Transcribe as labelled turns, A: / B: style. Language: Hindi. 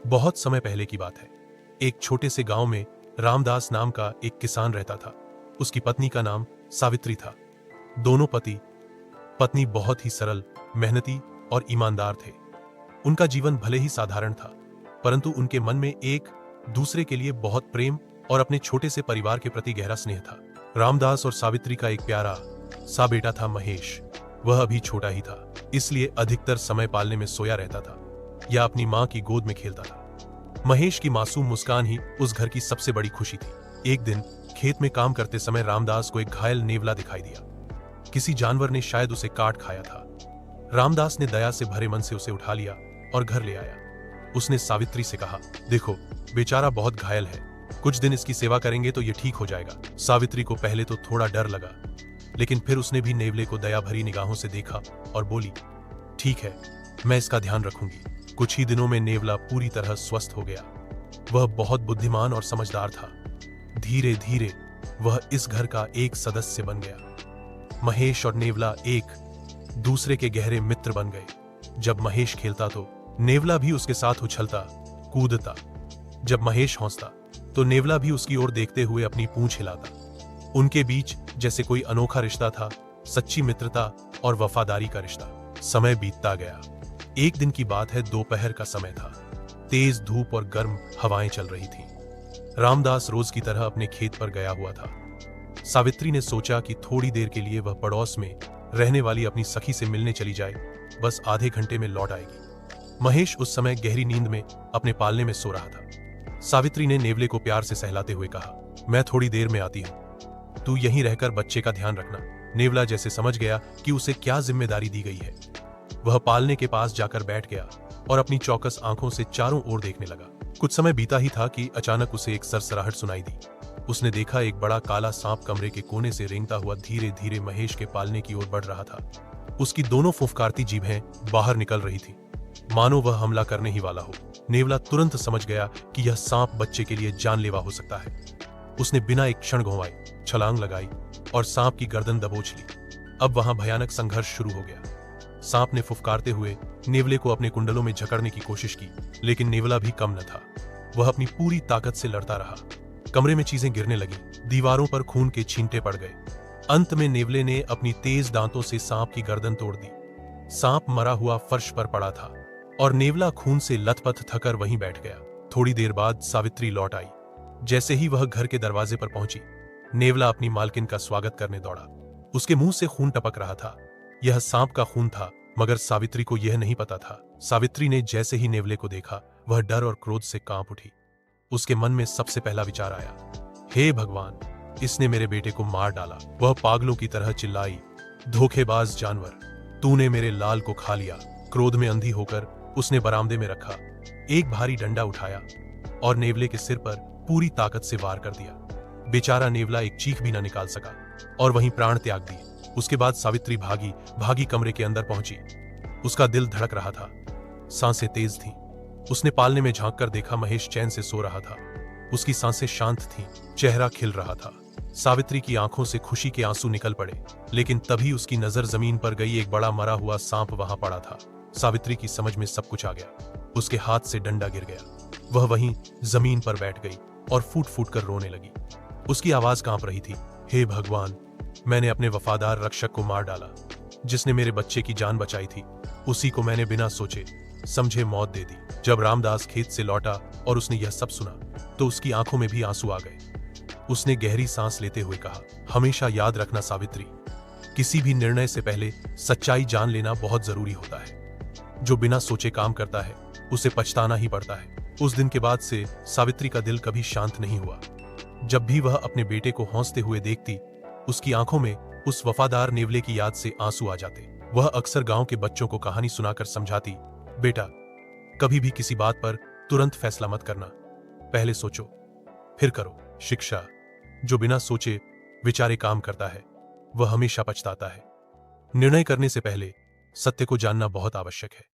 A: बहुत समय पहले की बात है। एक छोटे से गांव में रामदास नाम का एक किसान रहता था। उसकी पत्नी का नाम सावित्री था। दोनों पति पत्नी बहुत ही सरल, मेहनती और ईमानदार थे। उनका जीवन भले ही साधारण था, परंतु उनके मन में एक दूसरे के लिए बहुत प्रेम और अपने छोटे से परिवार के प्रति गहरा स्नेह था। रामदास और सावित्री का एक प्यारा सा बेटा था, महेश। वह अभी छोटा ही था, इसलिए अधिकतर समय पालने में सोया रहता था या अपनी मां की गोद में खेलता था। महेश की मासूम मुस्कान ही उस घर की सबसे बड़ी खुशी थी। एक दिन खेत में काम करते समय रामदास को एक घायल नेवला दिखाई दिया। किसी जानवर ने शायद उसे काट खाया था। रामदास ने दया से भरे मन से उसे उठा लिया और घर ले आया। उसने सावित्री से कहा, देखो, बेचारा बहुत घायल है, कुछ दिन इसकी सेवा करेंगे तो ये ठीक हो जाएगा। सावित्री को पहले तो थोड़ा डर लगा, लेकिन फिर उसने भी नेवले को दया भरी निगाहों से देखा और बोली, ठीक है, मैं इसका ध्यान रखूंगी। कुछ ही दिनों में नेवला पूरी तरह स्वस्थ हो गया। वह बहुत बुद्धिमान और समझदार था। धीरे धीरे वह इस घर का एक सदस्य बन गया। महेश और नेवला एक दूसरे के गहरे मित्र बन गए। जब महेश खेलता तो नेवला भी उसके साथ उछलता कूदता। जब महेश हंसता तो नेवला भी उसकी ओर देखते हुए अपनी पूंछ हिलाता। उनके बीच जैसे कोई अनोखा रिश्ता था, सच्ची मित्रता और वफादारी का रिश्ता। समय बीतता गया। एक दिन की बात है, दोपहर का समय था। तेज धूप और गर्म हवाएं चल रही थीं। रामदास रोज की तरह अपने खेत पर गया हुआ था। सावित्री ने सोचा कि थोड़ी देर के लिए वह पड़ोस में रहने वाली अपनी सखी से मिलने चली जाए, बस आधे घंटे में लौट आएगी। महेश उस समय गहरी नींद में अपने पालने में सो रहा था। सावित्री ने नेवले को प्यार से सहलाते हुए कहा, मैं थोड़ी देर में आती हूं, तू यहीं रहकर बच्चे का ध्यान रखना। नेवला जैसे समझ गया कि उसे क्या जिम्मेदारी दी गई है। वह पालने के पास जाकर बैठ गया और अपनी चौकस आंखों से चारों ओर देखने लगा। कुछ समय बीता ही था कि अचानक उसे एक सरसराहट सुनाई दी। उसने देखा एक बड़ा काला सांप कमरे के कोने से रेंगता हुआ धीरे धीरे महेश के पालने की ओर बढ़ रहा था। उसकी दोनों फुफकारती जीभें बाहर निकल रही थी, मानो वह हमला करने ही वाला हो। नेवला तुरंत समझ गया कि यह सांप बच्चे के लिए जानलेवा हो सकता है। उसने बिना एक क्षण गंवाए छलांग लगाई और सांप की गर्दन दबोच ली। अब वहां भयानक संघर्ष शुरू हो गया। सांप ने फुफकारते हुए नेवले को अपने कुंडलों में जकड़ने की कोशिश की, लेकिन नेवला भी कम न था। वह अपनी पूरी ताकत से लड़ता रहा। कमरे में चीजें गिरने लगी, दीवारों पर खून के छींटे पड़ गए। अंत में नेवले ने अपनी तेज दांतों से सांप की गर्दन तोड़ दी। सांप मरा हुआ फर्श पर पड़ा था और नेवला खून से लथपथ थकर वहीं बैठ गया। थोड़ी देर बाद सावित्री लौट आई। जैसे ही वह घर के दरवाजे पर पहुंची, नेवला अपनी मालकिन का स्वागत करने दौड़ा। उसके मुंह से खून टपक रहा था। यह सांप का खून था, मगर सावित्री को यह नहीं पता था। सावित्री ने जैसे ही नेवले को देखा, वह डर और क्रोध से कांप उठी। उसके मन में सबसे पहला विचार आया, हे भगवान, इसने मेरे बेटे को मार डाला। वह पागलों की तरह चिल्लाई, धोखेबाज जानवर, तूने मेरे लाल को खा लिया। क्रोध में अंधी होकर उसने बरामदे में रखा एक भारी डंडा उठाया और नेवले के सिर पर पूरी ताकत से वार कर दिया। बेचारा नेवला एक चीख भी न निकाल सका और वहीं प्राण त्याग दिए। उसके बाद सावित्री भागी कमरे के अंदर पहुंची। उसका दिल धड़क रहा था, सांसें तेज थीं। उसने पालने में झांक कर देखा, महेश चैन से सो रहा था। उसकी सांसें शांत थीं, चेहरा खिल रहा था। सावित्री की आंखों से खुशी के आंसू निकल पड़े, लेकिन तभी उसकी नजर जमीन पर गई। एक बड़ा मरा हुआ सांप वहां पड़ा था। सावित्री की समझ में सब कुछ आ गया। उसके हाथ से डंडा गिर गया। वह वहीं जमीन पर बैठ गई और फूट फूट कर रोने लगी। उसकी आवाज कांप रही थी, हे भगवान, मैंने अपने वफादार रक्षक को मार डाला। जिसने मेरे बच्चे की जान बचाई थी, उसी को मैंने बिना सोचे समझे मौत दे दी। जब रामदास खेत से लौटा और उसने यह सब सुना, तो उसकी आंखों में भी आंसू आ गए। उसने गहरी सांस लेते हुए कहा, हमेशा याद रखना सावित्री, किसी भी निर्णय से पहले सच्चाई जान लेना बहुत जरूरी होता है। जो बिना सोचे काम करता है, उसे पछताना ही पड़ता है। उस दिन के बाद से सावित्री का दिल कभी शांत नहीं हुआ। जब भी वह अपने बेटे को हंसते हुए देखती, उसकी आंखों में उस वफादार नेवले की याद से आंसू आ जाते। वह अक्सर गांव के बच्चों को कहानी सुनाकर समझाती, बेटा, कभी भी किसी बात पर तुरंत फैसला मत करना, पहले सोचो फिर करो। शिक्षा, जो बिना सोचे विचारे काम करता है, वह हमेशा पछताता है। निर्णय करने से पहले सत्य को जानना बहुत आवश्यक है।